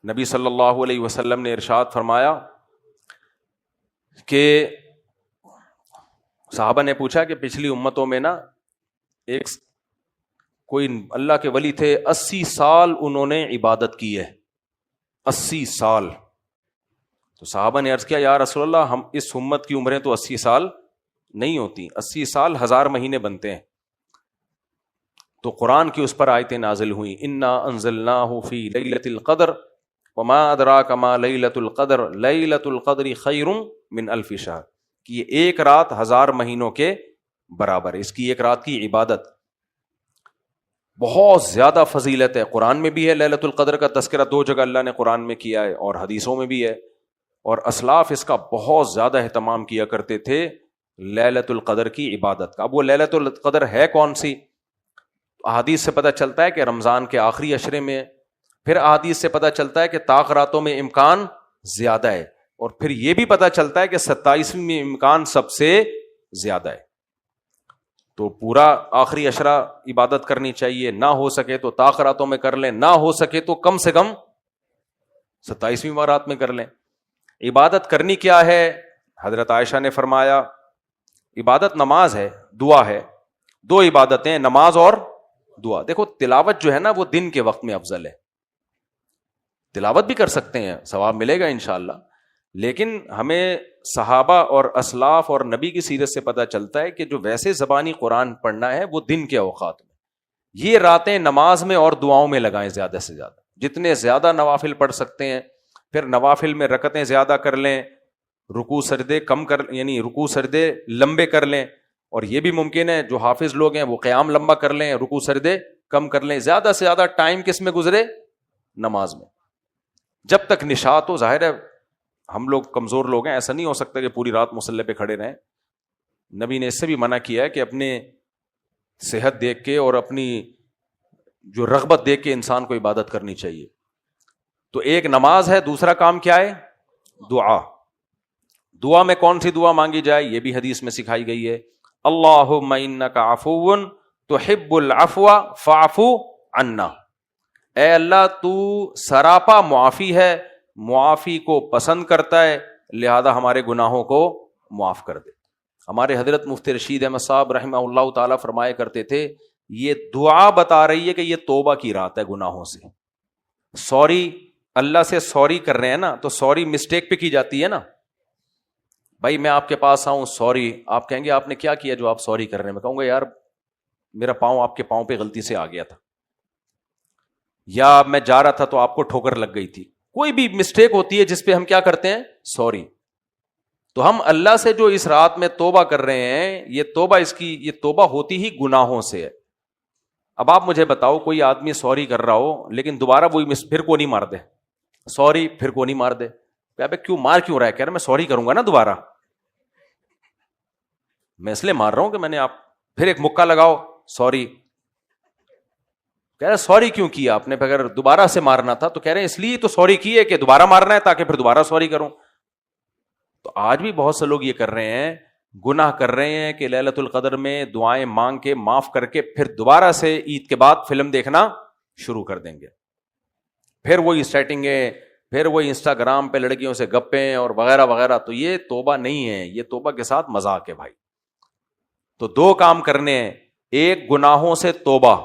نبی صلی اللہ علیہ وسلم نے ارشاد فرمایا کہ صحابہ نے پوچھا کہ پچھلی امتوں میں نا ایک کوئی اللہ کے ولی تھے، 80 سال انہوں نے عبادت کی ہے، 80 سال. تو صحابہ نے عرض کیا یا رسول اللہ، ہم اس امت کی عمریں تو 80 سال نہیں ہوتی، 80 سال 1000 مہینے بنتے ہیں. تو قرآن کی اس پر آیتیں نازل ہوئیں، انا انزلناہ فی لیلۃ القدر وما ادراک ما لیلۃ القدر لیلۃ القدر خیر من الف شہر، کہ یہ ایک رات 1000 مہینوں کے برابر ہے. اس کی ایک رات کی عبادت بہت زیادہ فضیلت ہے. قرآن میں بھی ہے لیلۃ القدر کا تذکرہ، 2 جگہ اللہ نے قرآن میں کیا ہے اور حدیثوں میں بھی ہے، اور اسلاف اس کا بہت زیادہ اہتمام کیا کرتے تھے لیلۃ القدر کی عبادت کا. اب وہ لیلۃ القدر ہے کون سی؟ احادیث سے پتہ چلتا ہے کہ رمضان کے آخری عشرے میں، پھر احادیث سے پتہ چلتا ہے کہ طاق راتوں میں امکان زیادہ ہے، اور پھر یہ بھی پتہ چلتا ہے کہ 27ویں میں امکان سب سے زیادہ ہے. تو پورا آخری عشرہ عبادت کرنی چاہیے، نہ ہو سکے تو طاق راتوں میں کر لیں، نہ ہو سکے تو کم سے کم 27ویں رات میں کر لیں. عبادت کرنی کیا ہے؟ حضرت عائشہ نے فرمایا عبادت نماز ہے، دعا ہے. 2 عبادتیں، نماز اور دعا. دیکھو تلاوت جو ہے نا وہ دن کے وقت میں افضل ہے، تلاوت بھی کر سکتے ہیں، ثواب ملے گا انشاءاللہ، لیکن ہمیں صحابہ اور اسلاف اور نبی کی سیرت سے پتہ چلتا ہے کہ جو ویسے زبانی قرآن پڑھنا ہے وہ دن کے اوقات میں. یہ راتیں نماز میں اور دعاؤں میں لگائیں زیادہ سے زیادہ، جتنے زیادہ نوافل پڑھ سکتے ہیں. پھر نوافل میں رکعتیں زیادہ کر لیں، رکوع سجدے کم کر، یعنی رکوع سجدے لمبے کر لیں. اور یہ بھی ممکن ہے جو حافظ لوگ ہیں وہ قیام لمبا کر لیں، رکوع سجدے کم کر لیں. زیادہ سے زیادہ ٹائم کس میں گزرے؟ نماز میں. جب تک نشاط ہو. ظاہر ہے ہم لوگ کمزور لوگ ہیں، ایسا نہیں ہو سکتا کہ پوری رات مصلی پہ کھڑے رہیں. نبی نے اس سے بھی منع کیا ہے کہ اپنے صحت دیکھ کے اور اپنی جو رغبت دیکھ کے انسان کو عبادت کرنی چاہیے. تو ایک نماز ہے، دوسرا کام کیا ہے؟ دعا. دعا میں کون سی دعا مانگی جائے یہ بھی حدیث میں سکھائی گئی ہے. اللہم انک عفو تحب العفو فاعف عنا. اے اللہ تو سراپا معافی ہے، معافی کو پسند کرتا ہے، لہذا ہمارے گناہوں کو معاف کر دے. ہمارے حضرت مفتی رشید احمد صاحب رحمہ اللہ تعالیٰ فرمایا کرتے تھے یہ دعا بتا رہی ہے کہ یہ توبہ کی رات ہے گناہوں سے. سوری، اللہ سے سوری کر رہے ہیں نا، تو سوری مسٹیک پہ کی جاتی ہے نا. بھائی میں آپ کے پاس آؤں سوری، آپ کہیں گے آپ نے کیا کیا جو آپ سوری کر رہے ہیں؟ میں کہوں گا یار میرا پاؤں آپ کے پاؤں پہ غلطی سے آ گیا تھا، یا میں جا رہا تھا تو آپ کو ٹھوکر لگ گئی تھی. کوئی بھی مسٹیک ہوتی ہے جس پہ ہم کیا کرتے ہیں؟ سوری. تو ہم اللہ سے جو اس رات میں توبہ کر رہے ہیں، یہ توبہ یہ توبہ ہوتی ہی گناہوں سے ہے. اب آپ مجھے بتاؤ کوئی آدمی سوری کر رہا ہو لیکن دوبارہ وہی پھر کو نہیں مار دے، سوری پھر کو نہیں مار دے، کیوں مار کیوں رہا ہے؟ کہہ رہا میں سوری کروں گا نا دوبارہ، میں اس لیے مار رہا ہوں کہ میں نے آپ پھر ایک مکہ لگاؤ سوری. کہہ رہے سوری کیوں کیا آپ نے؟ اگر دوبارہ سے مارنا تھا تو کہہ رہے ہیں اس لیے تو سوری کی ہے کہ دوبارہ مارنا ہے تاکہ پھر دوبارہ سوری کروں. تو آج بھی بہت سے لوگ یہ کر رہے ہیں، گناہ کر رہے ہیں کہ لیلۃ القدر میں دعائیں مانگ کے معاف کر کے پھر دوبارہ سے عید کے بعد فلم دیکھنا شروع کر دیں گے. پھر وہی سیٹنگیں، پھر وہی انسٹاگرام پہ لڑکیوں سے گپیں اور وغیرہ وغیرہ. تو یہ توبہ نہیں ہے، یہ توبہ کے ساتھ مذاق ہے بھائی. تو 2 کام کرنے ہیں، ایک گناہوں سے توبہ.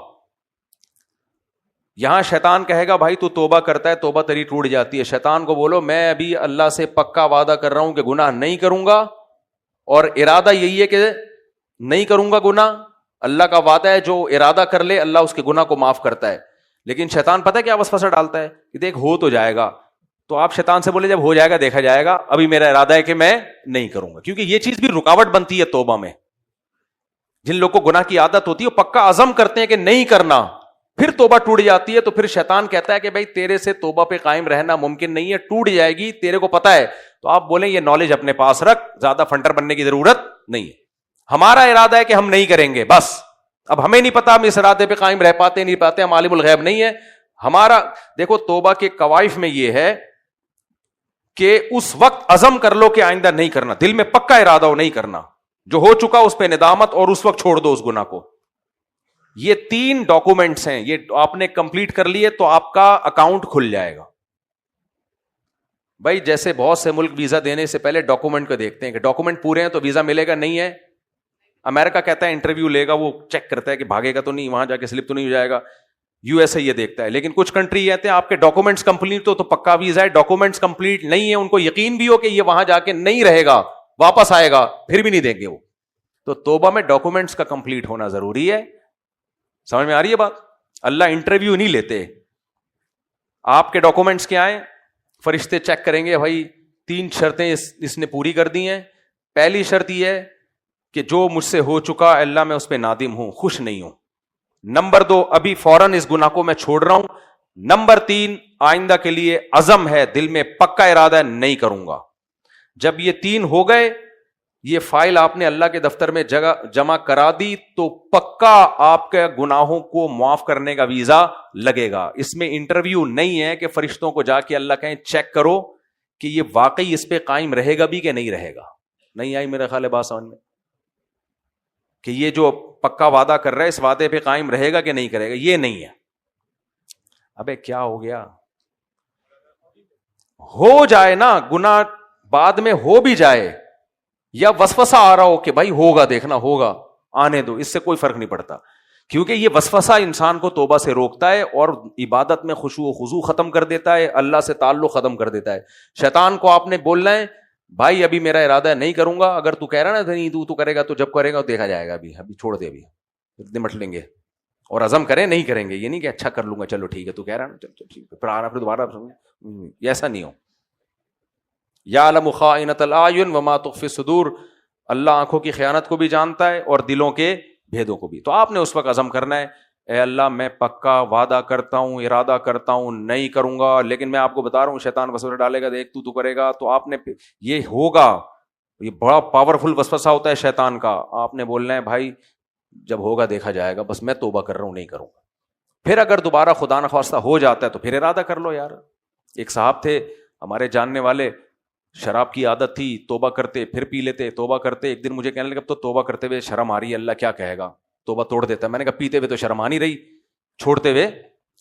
یہاں شیطان کہے گا بھائی تو توبہ کرتا ہے توبہ تیری ٹوٹ جاتی ہے. شیطان کو بولو میں ابھی اللہ سے پکا وعدہ کر رہا ہوں کہ گناہ نہیں کروں گا، اور ارادہ یہی ہے کہ نہیں کروں گا گناہ. اللہ کا وعدہ ہے جو ارادہ کر لے اللہ اس کے گناہ کو معاف کرتا ہے. لیکن شیطان پتہ ہے کیا وسوسہ ڈالتا ہے کہ دیکھ ہو تو جائے گا. تو آپ شیطان سے بولے جب ہو جائے گا دیکھا جائے گا، ابھی میرا ارادہ ہے کہ میں نہیں کروں گا. کیونکہ یہ چیز بھی رکاوٹ بنتی ہے توبہ میں. جن لوگوں کو گناہ کی عادت ہوتی ہے وہ پکا عزم کرتے ہیں کہ نہیں کرنا، پھر توبہ ٹوٹ جاتی ہے. تو پھر شیطان کہتا ہے کہ بھائی تیرے سے توبہ پہ قائم رہنا ممکن نہیں ہے، ٹوٹ جائے گی، تیرے کو پتا ہے. تو آپ بولیں یہ نالج اپنے پاس رکھ، زیادہ فنٹر بننے کی ضرورت نہیں ہے. ہمارا ارادہ ہے کہ ہم نہیں کریں گے بس. اب ہمیں نہیں پتا ہم اس ارادے پہ قائم رہ پاتے نہیں پاتے، ہم عالم الغیب نہیں ہے ہمارا. دیکھو توبہ کے قوائف میں یہ ہے کہ اس وقت عزم کر لو کہ آئندہ نہیں کرنا، دل میں پکا ارادہ ہو نہیں کرنا، جو ہو چکا اس پہ ندامت، اور اس وقت چھوڑ دو اس گناہ کو. یہ 3 ڈاکومنٹس ہیں، یہ آپ نے کمپلیٹ کر لیے تو آپ کا اکاؤنٹ کھل جائے گا. بھائی جیسے بہت سے ملک ویزا دینے سے پہلے ڈاکومنٹ کو دیکھتے ہیں کہ ڈاکومنٹ پورے ہیں تو ویزا ملے گا, نہیں ہے امریکہ کہتا ہے انٹرویو لے گا, وہ چیک کرتا ہے کہ بھاگے گا تو نہیں, وہاں جا کے سلپ تو نہیں ہو جائے گا. یو ایس اے یہ دیکھتا ہے. لیکن کچھ کنٹری کہتے ہیں آپ کے ڈاکومنٹس کمپلیٹ تو پکا ویزا ہے, ڈاکومنٹس کمپلیٹ نہیں ہے, ان کو یقین بھی ہو کہ یہ وہاں جا کے نہیں رہے گا, واپس آئے گا, پھر بھی نہیں دیں گے وہ. تو توبہ میں ڈاکومنٹس کا کمپلیٹ ہونا ضروری ہے. سمجھ میں آ رہی ہے بات؟ اللہ انٹرویو نہیں لیتے. آپ کے ڈاکومنٹس کیا ہیں, فرشتے چیک کریں گے بھائی 3 شرطیں اس نے پوری کر دی ہیں. پہلی شرط یہ ہے کہ جو مجھ سے ہو چکا اللہ میں اس پہ نادم ہوں, خوش نہیں ہوں. نمبر 2 ابھی فوراً اس گناہ کو میں چھوڑ رہا ہوں. نمبر 3 آئندہ کے لیے عزم ہے, دل میں پکا ارادہ ہے نہیں کروں گا. جب یہ 3 ہو گئے, یہ فائل آپ نے اللہ کے دفتر میں جمع کرا دی تو پکا آپ کے گناہوں کو معاف کرنے کا ویزا لگے گا. اس میں انٹرویو نہیں ہے کہ فرشتوں کو جا کے اللہ کہیں چیک کرو کہ یہ واقعی اس پہ قائم رہے گا بھی کہ نہیں رہے گا. نہیں آئی میرا خیال ہے بات سمجھ میں, کہ یہ جو پکا وعدہ کر رہا ہے اس وعدے پہ قائم رہے گا کہ نہیں کرے گا, یہ نہیں ہے. ابے کیا ہو گیا, ہو جائے نا گناہ بعد میں ہو بھی جائے, یا وسوسہ آ رہا ہو کہ بھائی ہوگا, دیکھنا ہوگا, آنے دو, اس سے کوئی فرق نہیں پڑتا. کیونکہ یہ وسوسہ انسان کو توبہ سے روکتا ہے اور عبادت میں خشوع و خضوع ختم کر دیتا ہے, اللہ سے تعلق ختم کر دیتا ہے. شیطان کو آپ نے بولنا ہے بھائی ابھی میرا ارادہ ہے نہیں کروں گا, اگر تو کہہ رہا نا نہیں تو کرے گا, تو جب کرے گا تو دیکھا جائے گا, ابھی چھوڑ دے, ابھی نمٹ لیں گے. اور عزم کریں نہیں کریں گے, یہ نہیں کہ اچھا کر لوں گا چلو ٹھیک ہے تو کہہ رہا نا چلو ٹھیک ہے, پھر آ رہا پھر دوبارہ, ایسا نہیں ہو. یعلم خائنۃ الاعین وما تخفی الصدور, اللہ آنکھوں کی خیانت کو بھی جانتا ہے اور دلوں کے بھیدوں کو بھی. تو آپ نے اس وقت عزم کرنا ہے اے اللہ میں پکا وعدہ کرتا ہوں, ارادہ کرتا ہوں نہیں کروں گا. لیکن میں آپ کو بتا رہا ہوں شیطان وسوسہ ڈالے گا, دیکھ تو کرے گا, تو آپ نے یہ ہوگا, یہ بڑا پاورفل وسوسہ ہوتا ہے شیطان کا. آپ نے بولنا ہے بھائی جب ہوگا دیکھا جائے گا, بس میں توبہ کر رہا ہوں نہیں کروں گا. پھر اگر دوبارہ خدا نخواستہ ہو جاتا ہے تو پھر ارادہ کر لو یار. ایک صاحب تھے ہمارے جاننے والے, شراب کی عادت تھی, توبہ کرتے پھر پی لیتے, توبہ کرتے. ایک دن مجھے کہنے لگا اب تو توبہ کرتے ہوئے شرم آ رہی ہے, اللہ کیا کہے گا, توبہ توڑ دیتا ہے. میں نے کہا پیتے ہوئے تو شرم آ نہیں رہی, چھوڑتے ہوئے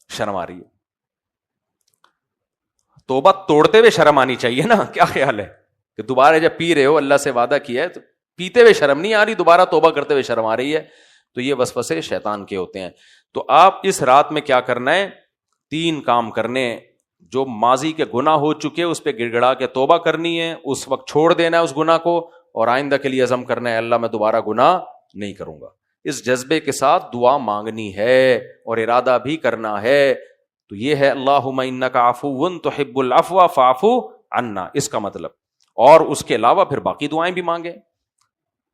شرم آ رہی ہے. توبہ توڑتے ہوئے شرم آنی چاہیے نا, کیا خیال ہے کہ دوبارہ جب پی رہے ہو اللہ سے وعدہ کیا ہے تو پیتے ہوئے شرم نہیں آ رہی, دوبارہ توبہ کرتے ہوئے شرم آ رہی ہے. تو یہ وسوسے شیطان کے ہوتے ہیں. تو آپ اس رات میں کیا کرنا ہے, 3 کام کرنے. جو ماضی کے گناہ ہو چکے اس پہ گڑ گڑا کے توبہ کرنی ہے, اس وقت چھوڑ دینا ہے اس گناہ کو, اور آئندہ کے لیے عزم کرنا ہے اللہ میں دوبارہ گناہ نہیں کروں گا. اس جذبے کے ساتھ دعا مانگنی ہے اور ارادہ بھی کرنا ہے. تو یہ ہے اللہم انک عفو تحب العفو فاعف عنا, اس کا مطلب. اور اس کے علاوہ پھر باقی دعائیں بھی مانگیں,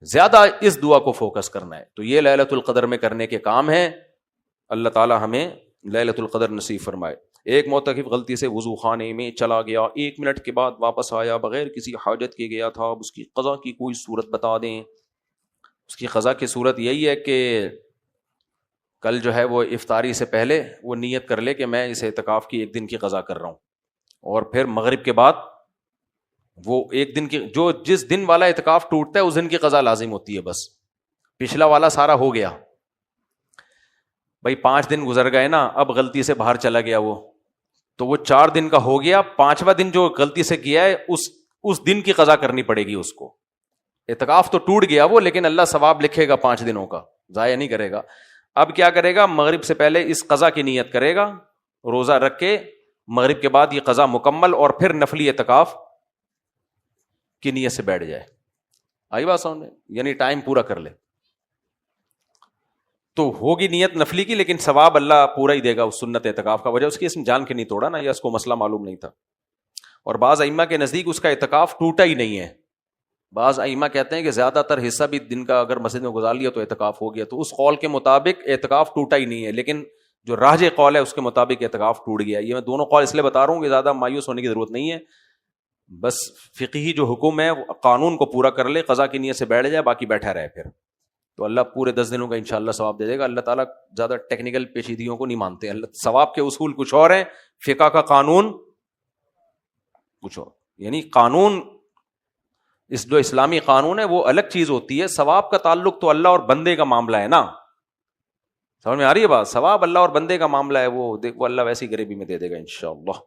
زیادہ اس دعا کو فوکس کرنا ہے. تو یہ لیلۃ القدر میں کرنے کے کام ہیں. اللہ تعالی ہمیں لیلۃ القدر نصیب فرمائے. ایک معتکف غلطی سے وضو خانے میں چلا گیا, 1 منٹ کے بعد واپس آیا, بغیر کسی حاجت کے گیا تھا, اب اس کی قضا کی کوئی صورت بتا دیں. اس کی قضا کی صورت یہی ہے کہ کل جو ہے وہ افطاری سے پہلے وہ نیت کر لے کہ میں اس اعتکاف کی 1 دن کی قضا کر رہا ہوں, اور پھر مغرب کے بعد وہ 1 دن کی, جو جس دن والا اعتکاف ٹوٹتا ہے اس دن کی قضا لازم ہوتی ہے. بس پچھلا والا سارا ہو گیا بھائی, 5 دن گزر گئے نا, اب غلطی سے باہر چلا گیا وہ, تو وہ 4 دن کا ہو گیا, 5واں دن جو غلطی سے کیا ہے اس دن کی قضا کرنی پڑے گی اس کو. اعتکاف تو ٹوٹ گیا وہ, لیکن اللہ ثواب لکھے گا 5 دنوں کا, ضائع نہیں کرے گا. اب کیا کرے گا, مغرب سے پہلے اس قضا کی نیت کرے گا, روزہ رکھ کے مغرب کے بعد یہ قضا مکمل, اور پھر نفلی اعتکاف کی نیت سے بیٹھ جائے. آئی بات سمجھ میں, یعنی ٹائم پورا کر لے. تو ہوگی نیت نفلی کی, لیکن ثواب اللہ پورا ہی دے گا اس سنت اعتکاف کا. وجہ اس کی اس نے جان کے نہیں توڑا نا, یا اس کو مسئلہ معلوم نہیں تھا. اور بعض ائمہ کے نزدیک اس کا اعتکاف ٹوٹا ہی نہیں ہے. بعض ائمہ کہتے ہیں کہ زیادہ تر حصہ بھی دن کا اگر مسجد میں گزار لیا تو اعتکاف ہو گیا. تو اس قول کے مطابق اعتکاف ٹوٹا ہی نہیں ہے, لیکن جو راجح قول ہے اس کے مطابق اعتکاف ٹوٹ گیا. یہ میں دونوں قول اس لیے بتا رہا ہوں کہ زیادہ مایوس ہونے کی ضرورت نہیں ہے. بس فقہی جو حکم ہے قانون کو پورا کر لے, قضا کی نیت سے بیٹھ جائے, باقی بیٹھا رہے پھر, تو اللہ پورے 10 دنوں کا انشاءاللہ ثواب دے دے گا. اللہ تعالیٰ زیادہ ٹیکنیکل پیچیدگیوں کو نہیں مانتے. اللہ ثواب کے اصول کچھ اور ہیں, فقہ کا قانون کچھ اور. یعنی قانون, اس جو اسلامی قانون ہے وہ الگ چیز ہوتی ہے, ثواب کا تعلق تو اللہ اور بندے کا معاملہ ہے نا. سمجھ میں آ رہی ہے بات, ثواب اللہ اور بندے کا معاملہ ہے, وہ اللہ ویسی غریبی میں دے دے گا انشاءاللہ.